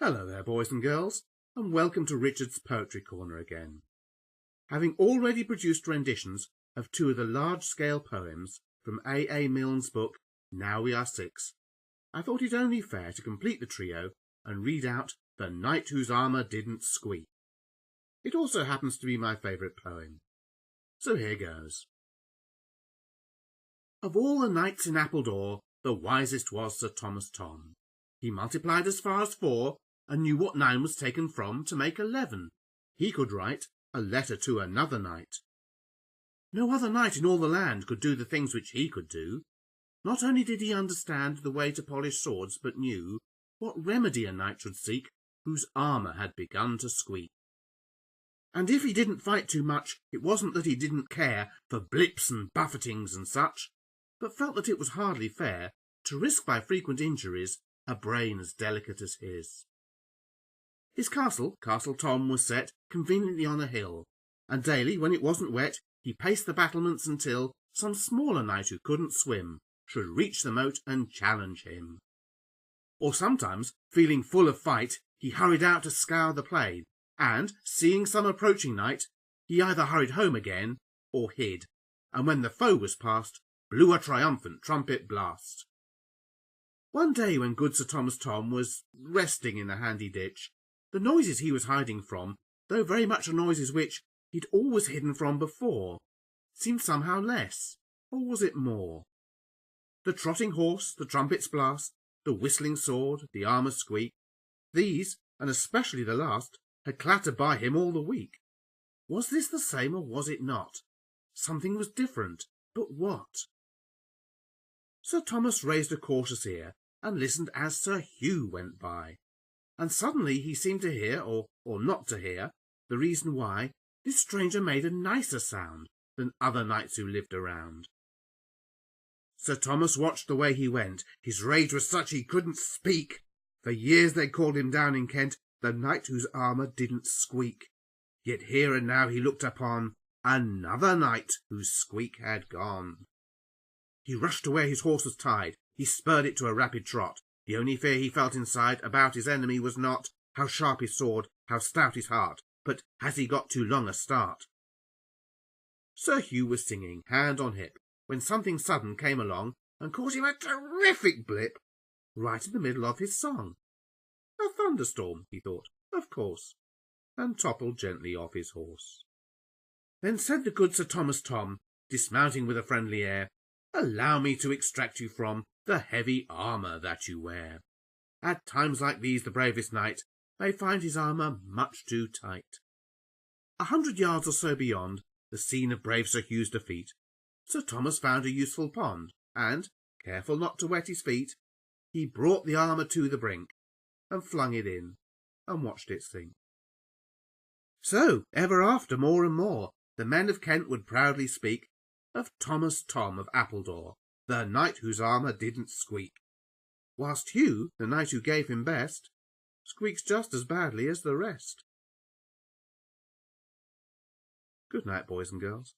Hello there, boys and girls, and welcome to Richard's Poetry Corner again. Having already produced renditions of two of the large-scale poems from A. Milne's book, Now We Are Six, I thought it only fair to complete the trio and read out The Knight Whose Armour Didn't Squeak. It also happens to be my favourite poem. So here goes. Of all the knights in Appledore, the wisest was Sir Thomas Thom. He multiplied as far as 4, and knew what 9 was taken from to make 11. He could write a letter to another knight. No other knight in all the land could do the things which he could do. Not only did he understand the way to polish swords, but knew what remedy a knight should seek whose armour had begun to squeak. And if he didn't fight too much, it wasn't that he didn't care for blips and buffetings and such, but felt that it was hardly fair to risk by frequent injuries a brain as delicate as his. His castle, Castle Tom, was set conveniently on a hill, and daily, when it wasn't wet, he paced the battlements until some smaller knight who couldn't swim should reach the moat and challenge him. Or sometimes, feeling full of fight, he hurried out to scour the plain, and, seeing some approaching knight, he either hurried home again or hid, and when the foe was past, blew a triumphant trumpet blast. One day when good Sir Thomas Thom was resting in a handy ditch, the noises he was hiding from, though very much the noises which he'd always hidden from before, seemed somehow less, or was it more? The trotting horse, the trumpet's blast, the whistling sword, the armour squeak, these, and especially the last, had clattered by him all the week. Was this the same, or was it not? Something was different, but what? Sir Thomas raised a cautious ear, and listened as Sir Hugh went by. And suddenly he seemed to hear, or not to hear, the reason why this stranger made a nicer sound than other knights who lived around. Sir Thomas watched the way he went. His rage was such he couldn't speak. For years they called him down in Kent the knight whose armour didn't squeak. Yet here and now he looked upon another knight whose squeak had gone. He rushed to where his horse was tied. He spurred it to a rapid trot. The only fear he felt inside about his enemy was not how sharp his sword, how stout his heart, but has he got too long a start? Sir Hugh was singing, hand on hip, when something sudden came along and caused him a terrific blip right in the middle of his song. A thunderstorm, he thought, of course, and toppled gently off his horse. Then said the good Sir Thomas Thom, dismounting with a friendly air, "Allow me to extract you from the heavy armour that you wear. At times like these the bravest knight may find his armour much too tight." 100 yards or so beyond the scene of brave Sir Hugh's defeat, Sir Thomas found a useful pond, and, careful not to wet his feet, he brought the armour to the brink, and flung it in, and watched it sink. So, ever after, more and more, the men of Kent would proudly speak of Thomas Thom of Appledore, the knight whose armour didn't squeak, whilst Hugh, the knight who gave him best, squeaks just as badly as the rest. Good night, boys and girls.